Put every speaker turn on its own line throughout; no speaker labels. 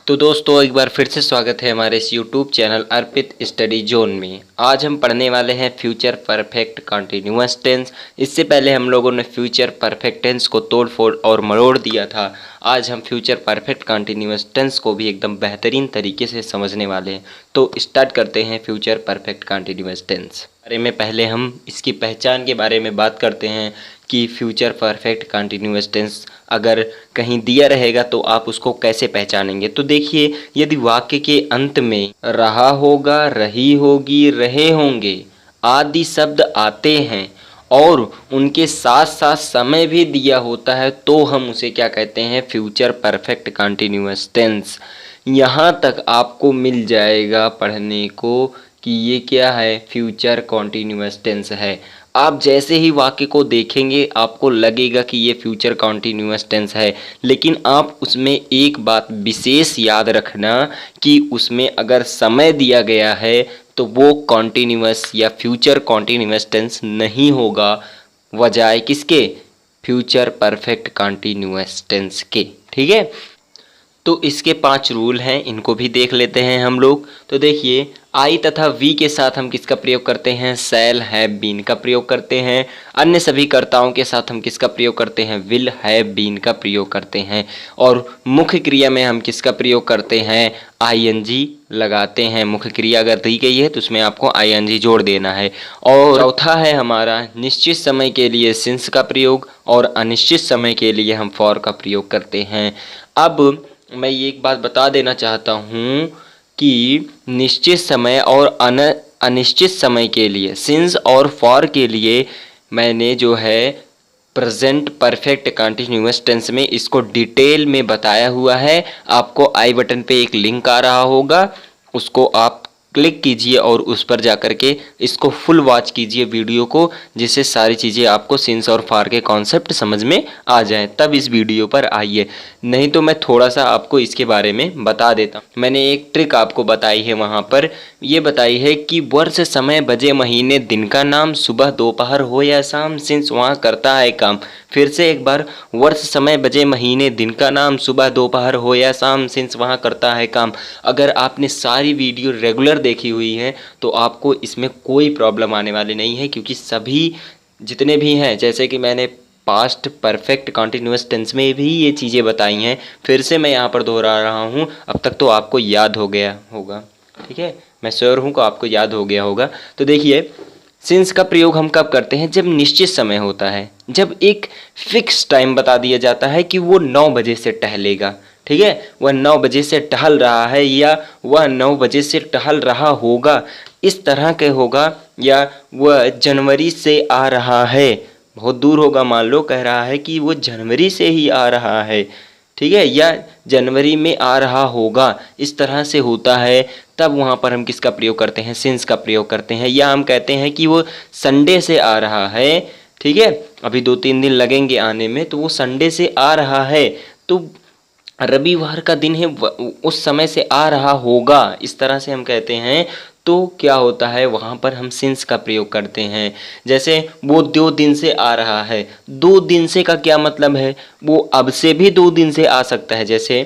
तो दोस्तों एक बार फिर से स्वागत है हमारे इस यूट्यूब चैनल अर्पित स्टडी जोन में। आज हम पढ़ने वाले हैं फ्यूचर परफेक्ट कंटिन्यूअस टेंस। इससे पहले हम लोगों ने फ्यूचर परफेक्ट टेंस को तोड़ फोड़ और मरोड़ दिया था। आज हम फ्यूचर परफेक्ट कंटिन्यूअस टेंस को भी एकदम बेहतरीन तरीके से समझने वाले हैं। तो स्टार्ट करते हैं फ्यूचर परफेक्ट कंटिन्यूअस टेंस बारे में। पहले हम इसकी पहचान के बारे में बात करते हैं कि फ्यूचर परफेक्ट कंटिन्यूअस टेंस अगर कहीं दिया रहेगा तो आप उसको कैसे पहचानेंगे। तो देखिए, यदि वाक्य के अंत में रहा होगा, रही होगी, रहे होंगे आदि शब्द आते हैं और उनके साथ साथ समय भी दिया होता है तो हम उसे क्या कहते हैं, फ्यूचर परफेक्ट कंटिन्यूअस टेंस। यहाँ तक आपको मिल जाएगा पढ़ने को कि ये क्या है, फ्यूचर कॉन्टिन्यूअस टेंस है। आप जैसे ही वाक्य को देखेंगे आपको लगेगा कि ये फ्यूचर कॉन्टिन्यूअस टेंस है, लेकिन आप उसमें एक बात विशेष याद रखना कि उसमें अगर समय दिया गया है तो वो कॉन्टिन्यूअस या फ्यूचर कॉन्टिन्यूअस टेंस नहीं होगा, बजाय किसके, फ्यूचर परफेक्ट कॉन्टिन्यूअस टेंस के। ठीक है, तो इसके 5 रूल हैं, इनको भी देख लेते हैं हम लोग। तो देखिए, आई तथा वी के साथ हम किसका प्रयोग करते हैं, शैल हैव बीन का प्रयोग करते हैं। अन्य सभी कर्ताओं के साथ हम किसका प्रयोग करते हैं, विल हैव बीन का प्रयोग करते हैं। और मुख्य क्रिया में हम किसका प्रयोग करते हैं, आईएनजी लगाते हैं। मुख्य क्रिया अगर दी गई है तो उसमें आपको आईएनजी जोड़ देना है। और चौथा है हमारा निश्चित समय के लिए सिंस का प्रयोग और अनिश्चित समय के लिए हम फॉर का प्रयोग करते हैं। अब मैं ये एक बात बता देना चाहता हूँ कि निश्चित समय और अनिश्चित समय के लिए सिंस और फॉर के लिए मैंने जो है प्रेजेंट परफेक्ट कंटिन्यूअस टेंस में इसको डिटेल में बताया हुआ है। आपको आई बटन पे एक लिंक आ रहा होगा, उसको आप क्लिक कीजिए और उस पर जा कर के इसको फुल वॉच कीजिए वीडियो को, जिससे सारी चीज़ें आपको सिंस और फॉर के कॉन्सेप्ट समझ में आ जाएं। तब इस वीडियो पर आइए, नहीं तो मैं थोड़ा सा आपको इसके बारे में बता देता हूँ। मैंने एक ट्रिक आपको बताई है, वहाँ पर ये बताई है कि वर्ष समय बजे महीने दिन का नाम, सुबह दोपहर हो या शाम सिंस वहाँ करता है काम। फिर से एक बार, वर्ष समय बजे महीने दिन का नाम, सुबह दोपहर हो या शाम सिंस वहाँ करता है काम। अगर आपने सारी वीडियो रेगुलर देखी हुई है तो आपको इसमें कोई प्रॉब्लम आने वाली नहीं है, क्योंकि सभी जितने भी हैं, जैसे कि मैंने पास्ट परफेक्ट कंटिन्यूअस टेंस में भी ये चीज़ें बताई हैं, फिर से मैं यहाँ पर दोहरा रहा हूँ। अब तक तो आपको याद हो गया होगा, ठीक है, मैं श्योर हूँ कि आपको याद हो गया होगा। तो देखिए, सिंस का प्रयोग हम कब करते हैं, जब निश्चित समय होता है, जब एक फिक्स टाइम बता दिया जाता है कि वो 9 बजे से टहलेगा। ठीक है, वह 9 बजे से टहल रहा है या वह 9 बजे से टहल रहा होगा, इस तरह के होगा। या वह जनवरी से आ रहा है, बहुत दूर होगा, मान लो कह रहा है कि वो जनवरी से ही आ रहा है, ठीक है, या जनवरी में आ रहा होगा, इस तरह से होता है। तब वहाँ पर हम किसका प्रयोग करते हैं, सिंस का प्रयोग करते हैं। या हम कहते हैं कि वो संडे से आ रहा है, ठीक है, अभी 2-3 दिन लगेंगे आने में, तो वो संडे से आ रहा है, तो रविवार का दिन है, उस समय से आ रहा होगा, इस तरह से हम कहते हैं। तो क्या होता है, वहाँ पर हम सिंस का प्रयोग करते हैं। जैसे वो 2 दिन से आ रहा है, 2 दिन से का क्या मतलब है, वो अब से भी 2 दिन से आ सकता है। जैसे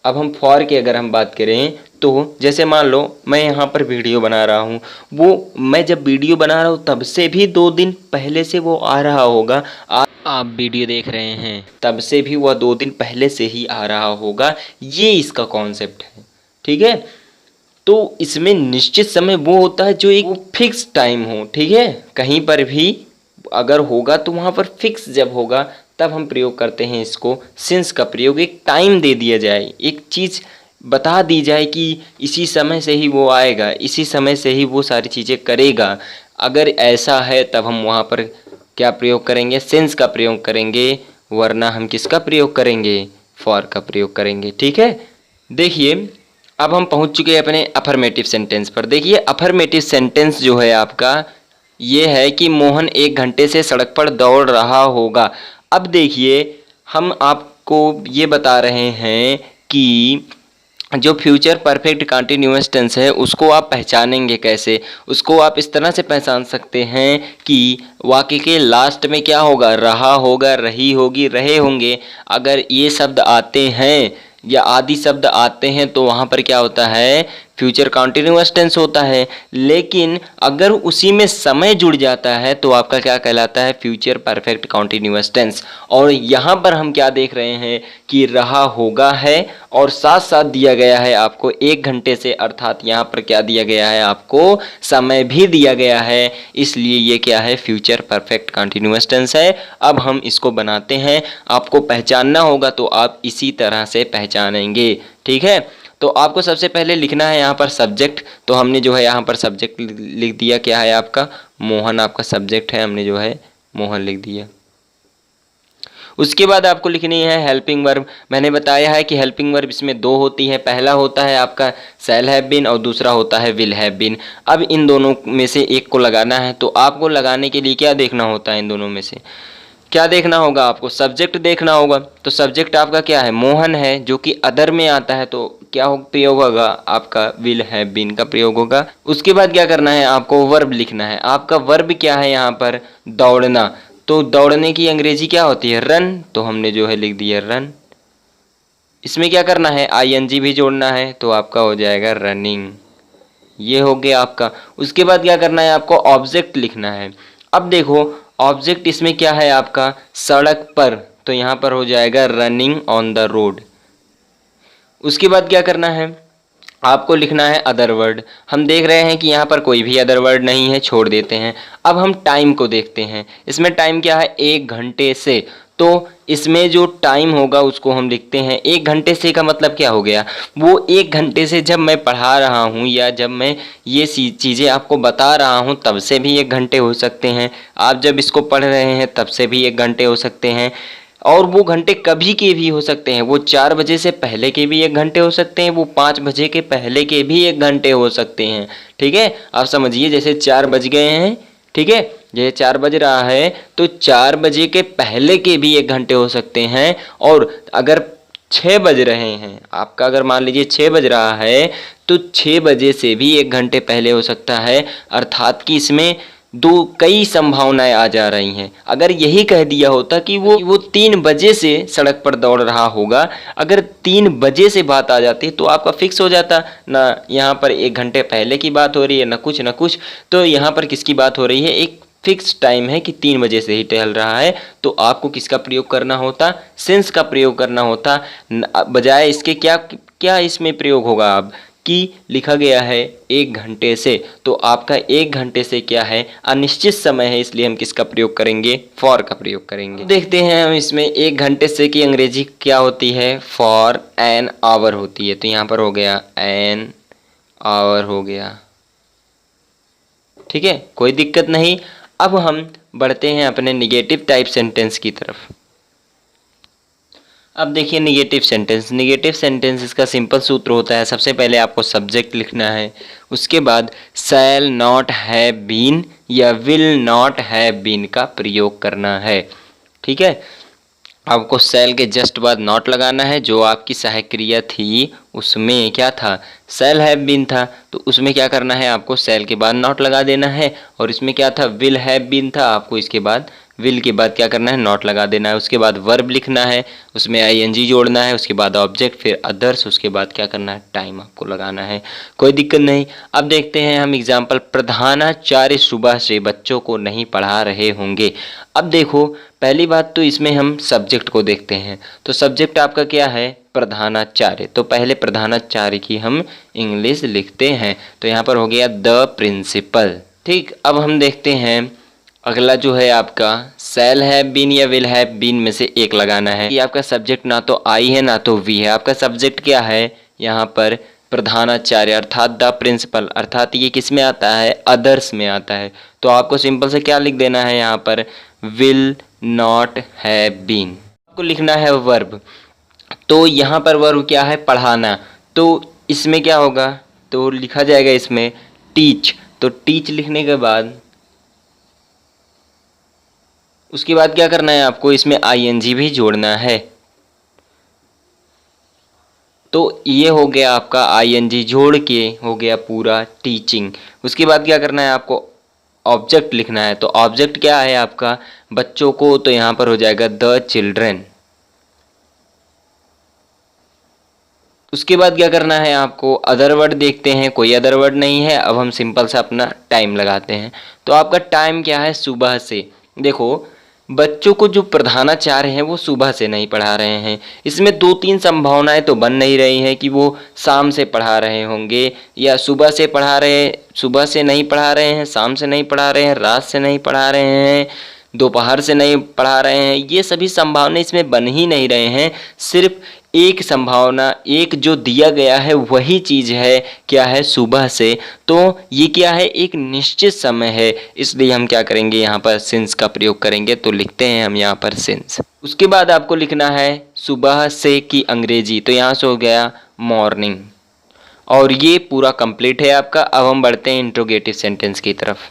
अब हम फॉर की अगर हम बात करें तो जैसे मान लो मैं यहाँ पर वीडियो बना रहा हूँ, वो मैं जब वीडियो बना रहा हूँ तब से भी 2 दिन पहले से वो आ रहा होगा। आप वीडियो देख रहे हैं तब से भी वह 2 दिन पहले से ही आ रहा होगा, ये इसका कॉन्सेप्ट है। ठीक है, तो इसमें निश्चित समय वो होता है जो एक फिक्स टाइम हो, ठीक है, कहीं पर भी अगर होगा तो वहाँ पर फिक्स जब होगा तब हम प्रयोग करते हैं इसको। सिंस का प्रयोग एक टाइम दे दिया जाए, एक चीज़ बता दी जाए कि इसी समय से ही वो आएगा, इसी समय से ही वो सारी चीज़ें करेगा। अगर ऐसा है तब हम वहाँ पर क्या प्रयोग करेंगे, सिंस का प्रयोग करेंगे, वरना हम किसका प्रयोग करेंगे, फॉर का प्रयोग करेंगे। ठीक है, देखिए अब हम पहुंच चुके हैं अपने अफर्मेटिव सेंटेंस पर। देखिए अफर्मेटिव सेंटेंस जो है आपका ये है कि मोहन 1 घंटे से सड़क पर दौड़ रहा होगा। अब देखिए, हम आपको ये बता रहे हैं कि जो फ्यूचर परफेक्ट कंटिन्यूअस टेंस है उसको आप पहचानेंगे कैसे। उसको आप इस तरह से पहचान सकते हैं कि वाक्य के लास्ट में क्या होगा, रहा होगा, रही होगी, रहे होंगे। अगर ये शब्द आते हैं या आदि शब्द आते हैं तो वहाँ पर क्या होता है, फ्यूचर कॉन्टिन्यूअस टेंस होता है। लेकिन अगर उसी में समय जुड़ जाता है तो आपका क्या कहलाता है, फ्यूचर परफेक्ट कॉन्टिन्यूअस टेंस। और यहाँ पर हम क्या देख रहे हैं कि रहा होगा है और साथ साथ दिया गया है आपको 1 घंटे से, अर्थात यहाँ पर क्या दिया गया है, आपको समय भी दिया गया है, इसलिए ये क्या है, फ्यूचर परफेक्ट कॉन्टिन्यूअस टेंस है। अब हम इसको बनाते हैं, आपको पहचानना होगा तो आप इसी तरह से पहचानेंगे। ठीक है, तो आपको सबसे पहले लिखना है यहाँ पर सब्जेक्ट। तो हमने जो है यहाँ पर सब्जेक्ट लिख दिया, क्या है आपका, मोहन आपका सब्जेक्ट है, हमने जो है मोहन लिख दिया। उसके बाद आपको लिखनी है हेल्पिंग वर्ब। मैंने बताया है कि हेल्पिंग वर्ब इसमें 2 होती है, पहला होता है आपका शैल हैव बीन और दूसरा होता है विल हैव बीन। अब इन दोनों में से एक को लगाना है, तो आपको लगाने के लिए क्या देखना होता है, इन दोनों में से क्या देखना होगा, आपको सब्जेक्ट देखना होगा। तो सब्जेक्ट आपका क्या है, मोहन है, जो कि अदर में आता है, तो क्या हो प्रयोग होगा, आपका विल हैव बीन का प्रयोग होगा। उसके बाद क्या करना है, आपको वर्ब लिखना है। आपका वर्ब क्या है यहाँ पर, दौड़ना। तो दौड़ने की अंग्रेजी क्या होती है, रन, तो हमने जो है लिख दिया रन। इसमें क्या करना है, आईएनजी भी जोड़ना है, तो आपका हो जाएगा रनिंग। ये हो गया आपका। उसके बाद क्या करना है, आपको ऑब्जेक्ट लिखना है। अब देखो ऑब्जेक्ट इसमें क्या है आपका, सड़क पर, तो यहाँ पर हो जाएगा रनिंग ऑन द रोड। उसके बाद क्या करना है, आपको लिखना है अदर वर्ड। हम देख रहे हैं कि यहाँ पर कोई भी अदर वर्ड नहीं है, छोड़ देते हैं। अब हम टाइम को देखते हैं। इसमें टाइम क्या है, 1 घंटे से, तो इसमें जो टाइम होगा उसको हम लिखते हैं 1 घंटे से। का मतलब क्या हो गया, वो 1 घंटे से जब मैं पढ़ा रहा हूँ या जब मैं ये चीज़ें आपको बता रहा हूँ तब से भी 1 घंटे हो सकते हैं, आप जब इसको पढ़ रहे हैं तब से भी 1 घंटे हो सकते हैं, और वो घंटे कभी के भी हो सकते हैं। वो 4 बजे से पहले के भी 1 घंटे हो सकते हैं, वो 5 बजे के पहले के भी 1 घंटे हो सकते हैं। ठीक है, आप समझिए जैसे 4 बज गए हैं, ठीक है, ये 4 बज रहा है, तो 4 बजे के पहले के भी 1 घंटे हो सकते हैं। और अगर 6 बज रहे हैं, आपका अगर मान लीजिए 6 बज रहा है, तो 6 बजे से भी 1 घंटे पहले हो सकता है। अर्थात कि इसमें कई संभावनाएं आ जा रही हैं। अगर यही कह दिया होता कि वो 3 बजे से सड़क पर दौड़ रहा होगा, अगर 3 बजे से बात आ जाती तो आपका फिक्स हो जाता ना। यहाँ पर 1 घंटे पहले की बात हो रही है ना कुछ, तो यहाँ पर किसकी बात हो रही है, एक फिक्स टाइम है कि 3 बजे से ही टहल रहा है, तो आपको किसका प्रयोग करना होता, सिंस का प्रयोग करना होता। बजाय इसके क्या क्या इसमें प्रयोग होगा अब कि लिखा गया है 1 घंटे से, तो आपका 1 घंटे से क्या है, अनिश्चित समय है, इसलिए हम किसका प्रयोग करेंगे, फॉर का प्रयोग करेंगे। देखते हैं हम इसमें 1 घंटे से की अंग्रेजी क्या होती है, फॉर एन आवर होती है। तो यहाँ पर हो गया एन आवर हो गया, ठीक है, कोई दिक्कत नहीं। अब हम बढ़ते हैं अपने निगेटिव टाइप सेंटेंस की तरफ। अब देखिए निगेटिव सेंटेंस इसका सिंपल सूत्र होता है, सबसे पहले आपको सब्जेक्ट लिखना है, उसके बाद शैल नॉट हैव बीन या विल नॉट हैव बीन का प्रयोग करना है। ठीक है, आपको शैल के जस्ट बाद नॉट लगाना है। जो आपकी सहायक क्रिया थी उसमें क्या था, शैल हैव बीन था, तो उसमें क्या करना है, आपको शैल के बाद नॉट लगा देना है। और इसमें क्या था, विल हैव बीन था, आपको इसके बाद विल के बाद क्या करना है, नॉट लगा देना है। उसके बाद वर्ब लिखना है, उसमें आईएनजी जोड़ना है, उसके बाद ऑब्जेक्ट, फिर अदर्स, उसके बाद क्या करना है, टाइम आपको लगाना है, कोई दिक्कत नहीं। अब देखते हैं हम एग्जाम्पल। प्रधानाचार्य सुबह से बच्चों को नहीं पढ़ा रहे होंगे। अब देखो पहली बात तो इसमें हम सब्जेक्ट को देखते हैं, तो सब्जेक्ट आपका क्या है, प्रधानाचार्य। तो पहले प्रधानाचार्य की हम इंग्लिश लिखते हैं, तो यहाँ पर हो गया द प्रिंसिपल। ठीक, अब हम देखते हैं अगला जो है आपका शैल हैव बीन या विल हैव बीन में से एक लगाना है। कि आपका सब्जेक्ट ना तो आई है ना तो वी है, आपका सब्जेक्ट क्या है यहाँ पर, प्रधानाचार्य अर्थात द प्रिंसिपल, अर्थात ये किस में आता है, अदर्स में आता है। तो आपको सिंपल से क्या लिख देना है यहाँ पर, विल नॉट हैव बीन। आपको लिखना है वर्ब, तो यहाँ पर वर्ब क्या है, पढ़ाना, तो इसमें क्या होगा, तो लिखा जाएगा इसमें टीच। तो टीच लिखने के बाद उसके बाद क्या करना है, आपको इसमें आईएनजी भी जोड़ना है। तो ये हो गया आपका आईएनजी जोड़ के हो गया पूरा टीचिंग। उसके बाद क्या करना है, आपको ऑब्जेक्ट लिखना है। तो ऑब्जेक्ट क्या है आपका, बच्चों को, तो यहाँ पर हो जाएगा द चिल्ड्रेन। उसके बाद क्या करना है आपको, अदर वर्ड देखते हैं, कोई अदर वर्ड नहीं है। अब हम सिंपल सा अपना टाइम लगाते हैं। तो आपका टाइम क्या है, सुबह से। देखो बच्चों को जो प्रधानाचार्य हैं वो सुबह से नहीं पढ़ा रहे हैं। इसमें दो तीन संभावनाएं तो बन नहीं रही हैं कि वो शाम से पढ़ा रहे होंगे या सुबह से पढ़ा रहे, सुबह से नहीं पढ़ा रहे हैं, शाम से नहीं पढ़ा रहे हैं, रात से नहीं पढ़ा रहे हैं, दोपहर से नहीं पढ़ा रहे हैं। ये सभी संभावना इसमें बन ही नहीं रहे हैं। सिर्फ एक संभावना, एक जो दिया गया है वही चीज़ है, क्या है, सुबह से। तो ये क्या है, एक निश्चित समय है, इसलिए हम क्या करेंगे, यहाँ पर सिंस का प्रयोग करेंगे। तो लिखते हैं हम यहाँ पर सिंस। उसके बाद आपको लिखना है सुबह से की अंग्रेजी। तो यहाँ से हो गया मॉर्निंग, और ये पूरा कंप्लीट है आपका। अब हम बढ़ते हैं इंट्रोगेटिव सेंटेंस की तरफ।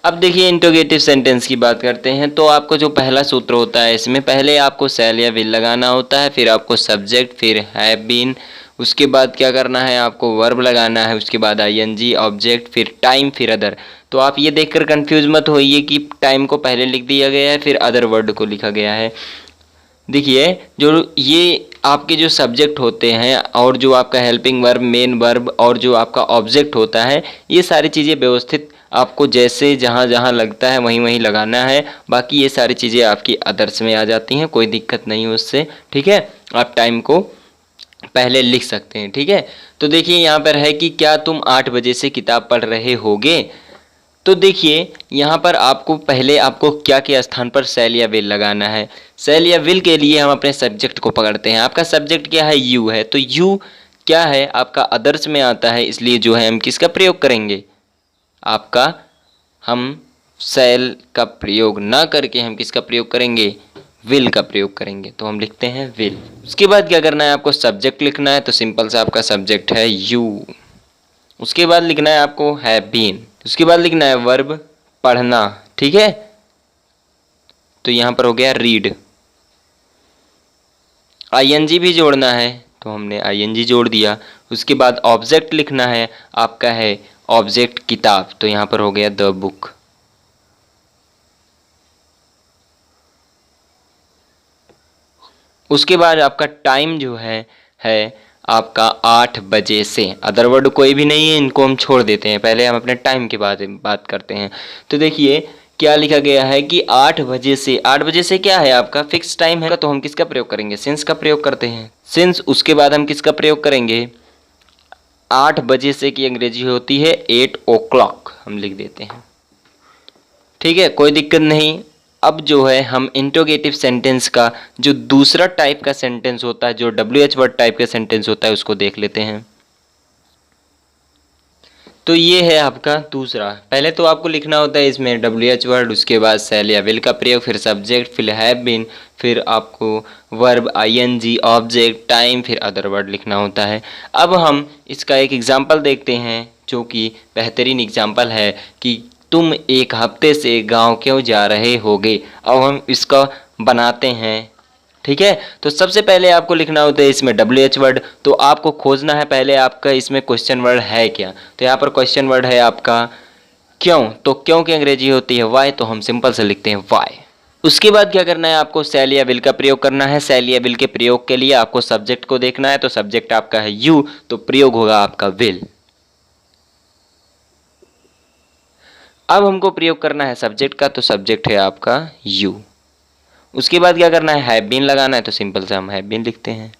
अब देखिए इंट्रोगेटिव सेंटेंस की बात करते हैं। तो आपको जो पहला सूत्र होता है, इसमें पहले आपको शैल या विल लगाना होता है, फिर आपको सब्जेक्ट, फिर हैव बीन, उसके बाद क्या करना है, आपको वर्ब लगाना है, उसके बाद आईएनजी, ऑब्जेक्ट, फिर टाइम, फिर अदर। तो आप ये देखकर कंफ्यूज मत होइए कि टाइम को पहले लिख दिया गया है फिर अदर वर्ड को लिखा गया है। देखिए जो ये आपके जो सब्जेक्ट होते हैं और जो आपका हेल्पिंग वर्ब, मेन वर्ब और जो आपका ऑब्जेक्ट होता है, ये सारी चीज़ें व्यवस्थित आपको जैसे जहाँ जहाँ लगता है वहीं वहीं लगाना है। बाकी ये सारी चीज़ें आपकी अदर्स में आ जाती हैं, कोई दिक्कत नहीं है उससे। ठीक है, आप टाइम को पहले लिख सकते हैं। ठीक है, तो देखिए यहाँ पर है कि क्या तुम 8 बजे से किताब पढ़ रहे होगे। तो देखिए यहाँ पर आपको पहले आपको क्या के स्थान पर शैल या विल लगाना है। शैल या विल के लिए हम अपने सब्जेक्ट को पकड़ते हैं। आपका सब्जेक्ट क्या है, यू है। तो यू क्या है, आपका अदर्स में आता है, इसलिए जो है हम किसका प्रयोग करेंगे, आपका, हम शैल का प्रयोग ना करके हम किसका प्रयोग करेंगे, विल का प्रयोग करेंगे। तो हम लिखते हैं विल। उसके बाद क्या करना है, आपको सब्जेक्ट लिखना है। तो सिंपल सा आपका सब्जेक्ट है यू। उसके बाद लिखना है आपको हैव बीन। उसके बाद लिखना है वर्ब, पढ़ना। ठीक है, तो यहाँ पर हो गया रीड। आईएनजी भी जोड़ना है, तो हमने आईएनजी जोड़ दिया। उसके बाद ऑब्जेक्ट लिखना है, आपका है ऑब्जेक्ट किताब। तो यहाँ पर हो गया द बुक। उसके बाद आपका टाइम जो है आपका 8 बजे से। अदर वर्ड कोई भी नहीं है, इनको हम छोड़ देते हैं। पहले हम अपने टाइम के बारे में बात करते हैं। तो देखिए क्या लिखा गया है कि 8 बजे से। 8 बजे से क्या है, आपका फिक्स टाइम है, तो हम किसका प्रयोग करेंगे, सिंस का प्रयोग करते हैं, सिंस। उसके बाद हम किसका प्रयोग करेंगे, 8 बजे से की अंग्रेजी होती है 8 o'clock, हम लिख देते हैं। ठीक है, कोई दिक्कत नहीं। अब जो है हम इंट्रोगेटिव सेंटेंस का जो दूसरा टाइप का सेंटेंस होता है, जो WH वर्ड टाइप का सेंटेंस होता है, उसको देख लेते हैं। तो ये है आपका दूसरा। पहले तो आपको लिखना होता है इसमें WH वर्ड, उसके बाद शैल या विल का प्रयोग, फिर सब्जेक्ट, फिर हैव बीन, फिर आपको वर्ब, आईएनजी, ऑब्जेक्ट, टाइम, फिर अदर वर्ड लिखना होता है। अब हम इसका एक एग्जाम्पल देखते हैं जो कि बेहतरीन एग्जाम्पल है कि तुम एक हफ्ते से गांव क्यों जा रहे होगे। अब हम इसका बनाते हैं। ठीक है, तो सबसे पहले आपको लिखना होता है इसमें WH वर्ड। तो आपको खोजना है पहले आपका इसमें क्वेश्चन वर्ड है क्या। तो यहाँ पर क्वेश्चन वर्ड है आपका क्यों। तो क्यों की अंग्रेजी होती है वाई, तो हम सिंपल से लिखते हैं वाई। उसके बाद क्या करना है, आपको शैल या विल का प्रयोग करना है। शैल या विल के प्रयोग के लिए आपको सब्जेक्ट को देखना है। तो सब्जेक्ट आपका है यू, तो प्रयोग होगा आपका विल। अब हमको प्रयोग करना है सब्जेक्ट का, तो सब्जेक्ट है आपका यू। उसके बाद क्या करना है, हैव बीन लगाना है। तो सिंपल से हम हैव बीन लिखते हैं।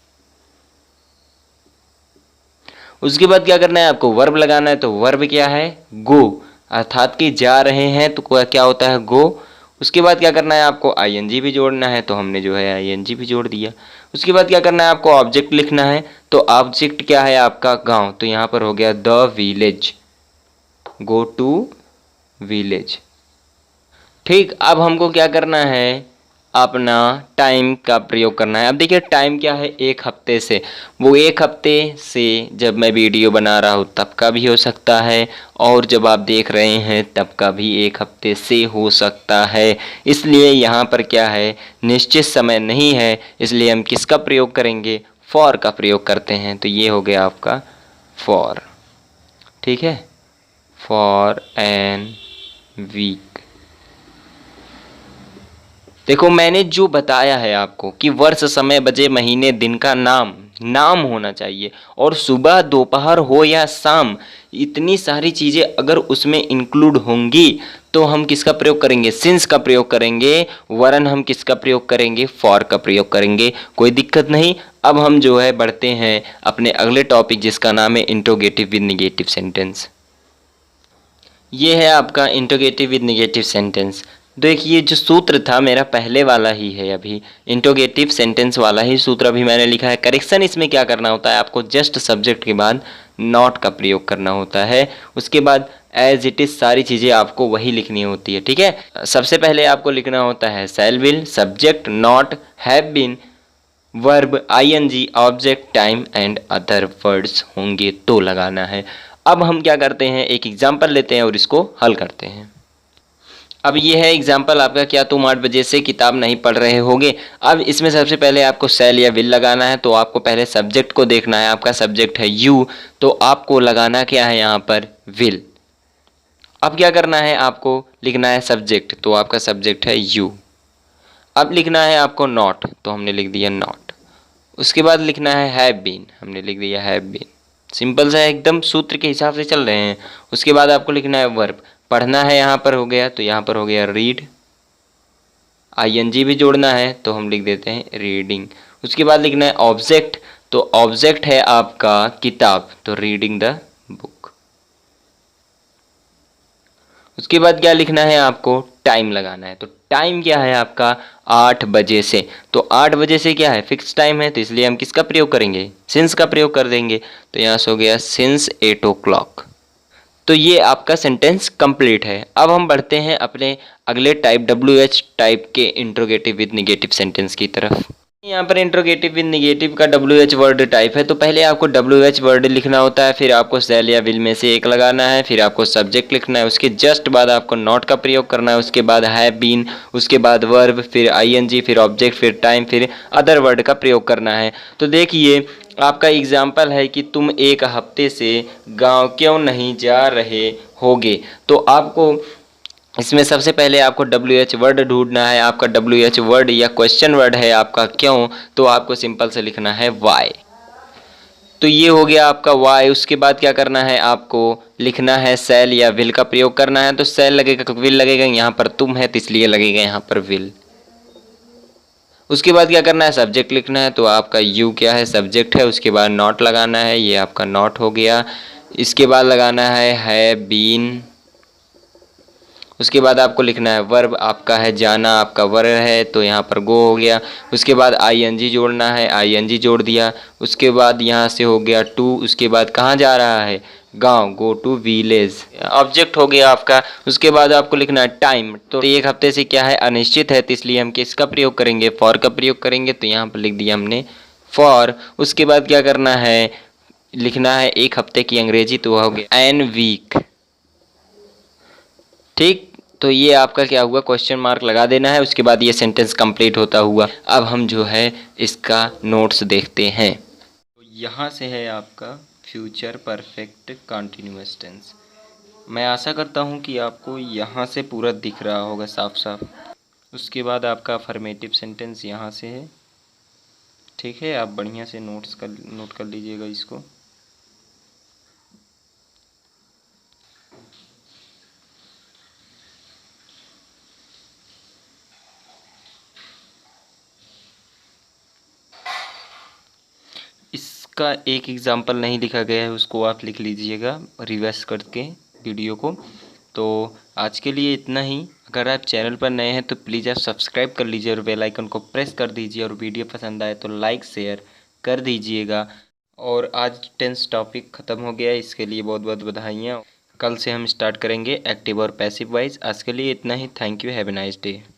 उसके बाद क्या करना है, आपको वर्ब लगाना है। तो वर्ब क्या है, गो, अर्थात कि जा रहे हैं, तो क्या होता है, गो। उसके बाद क्या करना है, आपको आईएनजी भी जोड़ना है। तो हमने जो है आईएनजी भी जोड़ दिया। उसके बाद क्या करना है, आपको ऑब्जेक्ट लिखना है। तो ऑब्जेक्ट क्या है, आपका गांव। तो यहाँ पर हो गया the village, go to village. ठीक, अब हमको क्या करना है, अपना टाइम का प्रयोग करना है। अब देखिए टाइम क्या है, एक हफ्ते से। वो एक हफ्ते से जब मैं वीडियो बना रहा हूँ तब का भी हो सकता है, और जब आप देख रहे हैं तब का भी एक हफ्ते से हो सकता है। इसलिए यहाँ पर क्या है, निश्चित समय नहीं है, इसलिए हम किसका प्रयोग करेंगे, फॉर का प्रयोग करते हैं। तो ये हो गया आपका फॉर। ठीक है, फॉर एन वीक। देखो मैंने जो बताया है आपको कि वर्ष समय बजे महीने दिन का नाम नाम होना चाहिए, और सुबह दोपहर हो या शाम, इतनी सारी चीज़ें अगर उसमें इंक्लूड होंगी तो हम किसका प्रयोग करेंगे? सिंस का प्रयोग करेंगे, वरन हम किसका प्रयोग करेंगे? फॉर का प्रयोग करेंगे। कोई दिक्कत नहीं। अब हम जो है बढ़ते हैं अपने अगले टॉपिक जिसका नाम है इंट्रोगेटिव विद निगेटिव सेंटेंस। ये है आपका इंट्रोगेटिव विद निगेटिव सेंटेंस। देखिए जो सूत्र था मेरा पहले वाला ही है, अभी इंट्रोगेटिव सेंटेंस वाला ही सूत्र अभी मैंने लिखा है। करेक्शन इसमें क्या करना होता है, आपको जस्ट सब्जेक्ट के बाद नॉट का प्रयोग करना होता है। उसके बाद एज इट इज़ सारी चीज़ें आपको वही लिखनी होती है, ठीक है। सबसे पहले आपको लिखना होता है shall will, subject not, have been, verb ING, object, time and other words होंगे तो लगाना है। अब हम क्या करते हैं, एक एग्जाम्पल लेते हैं और इसको हल करते हैं। अब ये है एग्जाम्पल आपका, क्या तुम 8 बजे से किताब नहीं पढ़ रहे होगे। अब इसमें सबसे पहले आपको शैल या विल लगाना है, तो आपको पहले सब्जेक्ट को देखना है। आपका सब्जेक्ट है यू, तो आपको लगाना क्या है यहाँ पर? विल। अब क्या करना है, आपको लिखना है सब्जेक्ट, तो आपका सब्जेक्ट है यू। अब लिखना है आपको नॉट, तो हमने लिख दिया नॉट। उसके बाद लिखना है हैव बीन, हमने लिख दिया हैव बीन। सिंपल सा एकदम सूत्र के हिसाब से चल रहे हैं। उसके बाद आपको लिखना है वर्ब, पढ़ना है यहाँ पर हो गया, तो यहाँ पर हो गया रीड, आईएनजी भी जोड़ना है तो हम लिख देते हैं रीडिंग। उसके बाद लिखना है ऑब्जेक्ट, तो ऑब्जेक्ट है आपका किताब, तो रीडिंग द बुक। उसके बाद क्या लिखना है, आपको टाइम लगाना है, तो टाइम क्या है आपका? 8 बजे से। तो 8 बजे से क्या है? फिक्स टाइम है, तो इसलिए हम किसका प्रयोग करेंगे? सिंस का प्रयोग कर देंगे। तो यहाँ से हो गया सिंस 8 o'clock। तो ये आपका सेंटेंस कंप्लीट है। अब हम बढ़ते हैं अपने अगले टाइप WH टाइप के इंट्रोगेटिव विद निगेटिव सेंटेंस की तरफ। यहाँ पर इंट्रोगेटिव विद निगेटिव का WH वर्ड टाइप है, तो पहले आपको WH वर्ड लिखना होता है, फिर आपको शैल या विल में से एक लगाना है, फिर आपको सब्जेक्ट लिखना है, उसके जस्ट बाद आपको नॉट का प्रयोग करना है, उसके बाद हैव बीन, उसके बाद वर्ब, फिर आईएनजी, फिर ऑब्जेक्ट, फिर टाइम, फिर अदर वर्ड का प्रयोग करना है। तो देखिए आपका एग्जाम्पल है कि तुम एक हफ्ते से गाँव क्यों नहीं जा रहे होगे। तो आपको इसमें सबसे पहले आपको WH वर्ड ढूंढना है। आपका WH वर्ड या क्वेश्चन वर्ड है आपका क्यों, तो आपको सिंपल से लिखना है वाई। तो ये हो गया आपका वाई। उसके बाद क्या करना है, आपको लिखना है शैल या विल का प्रयोग करना है, तो शैल लगेगा, विल लगेगा, यहाँ पर तुम है तो इसलिए लगेगा यहाँ पर विल। उसके बाद क्या करना है, सब्जेक्ट लिखना है, तो आपका यू क्या है? सब्जेक्ट है। उसके बाद नॉट लगाना है, ये आपका नॉट हो गया। इसके बाद लगाना है बीन। उसके बाद आपको लिखना है वर्ब, आपका है जाना, आपका वर्ब है तो यहाँ पर गो हो गया। उसके बाद आईएनजी जोड़ना है, आईएनजी जोड़ दिया। उसके बाद यहाँ से हो गया टू, उसके बाद कहाँ जा रहा है? गांव, गो टू विलेज, ऑब्जेक्ट हो गया आपका। उसके बाद आपको लिखना है टाइम, तो एक हफ्ते से क्या है? अनिश्चित है, तो इसलिए हम किसका प्रयोग करेंगे? फॉर का प्रयोग करेंगे, तो यहाँ पर लिख दिया हमने फॉर। उसके बाद क्या करना है, लिखना है एक हफ्ते की अंग्रेजी, तो हो गया एन वीक। ठीक, तो ये आपका क्या हुआ? क्वेश्चन मार्क लगा देना है। उसके बाद ये सेंटेंस कंप्लीट होता हुआ। अब हम जो है इसका नोट्स देखते हैं। तो यहाँ से है आपका फ्यूचर परफेक्ट कंटिन्यूअस टेंस। मैं आशा करता हूँ कि आपको यहाँ से पूरा दिख रहा होगा साफ साफ। उसके बाद आपका अफर्मेटिव सेंटेंस यहाँ से है, ठीक है। आप बढ़िया से नोट कर लीजिएगा इसको। इसका एक एग्जाम्पल नहीं लिखा गया है, उसको आप लिख लीजिएगा रिवर्स करके वीडियो को। तो आज के लिए इतना ही। अगर आप चैनल पर नए हैं तो प्लीज़ आप सब्सक्राइब कर लीजिए और बेल आइकन को प्रेस कर दीजिए, और वीडियो पसंद आए तो लाइक शेयर कर दीजिएगा। और आज टेंस टॉपिक ख़त्म हो गया है, इसके लिए बहुत बहुत बधाइयाँ। कल से हम स्टार्ट करेंगे एक्टिव और पैसिव वाइज। आज के लिए इतना ही। Thank you, have a nice day.